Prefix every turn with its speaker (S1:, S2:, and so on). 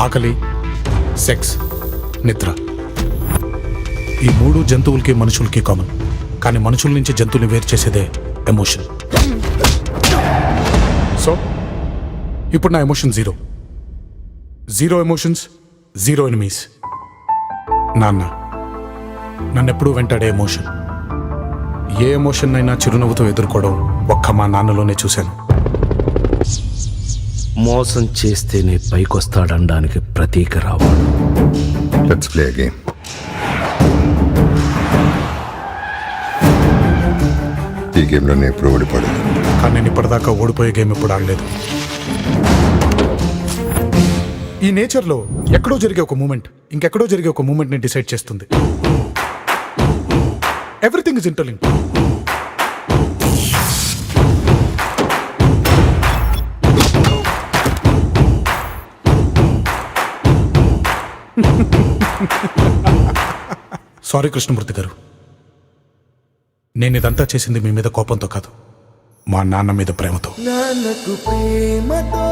S1: ఆకలి, సెక్స్, నిద్ర. ఈ 3 జంతువులకి మనుషులకి కామన్. కానీ మనుషుల నుంచి జంతువుని వేరు చేసేదే ఎమోషన్. సో ఇప్పుడు నా emotion zero emotions, zero enemies. నాన్న నన్నెప్పుడూ వెంటాడే ఎమోషన్. ఏ ఎమోషన్ అయినా చిరునవ్వుతో ఎదుర్కోవడం ఒక్క మా నాన్నలోనే చూశాను.
S2: మోసం చేస్తేనే పైకొస్తాడనడానికి ప్రతీక రావాడు.
S3: Let's play a game. ఈ గేమ్లో నేను ఎప్పుడు ఓడిపడదు.
S1: కానీ నేను ఇప్పటిదాకా ఓడిపోయే గేమ్ ఎప్పుడు ఆడలేదు. ఈ నేచర్లో ఎక్కడో జరిగే ఒక మూమెంట్ ఇంకెక్కడో జరిగే ఒక మూమెంట్ని డిసైడ్ చేస్తుంది. Everything is interlink. Sorry Krishnamurthy గారు, నేను ఇదంతా చేసింది మీ మీద కోపంతో కాదు, మా నాన్న మీద ప్రేమతో.
S4: నాన్నకు ప్రేమతో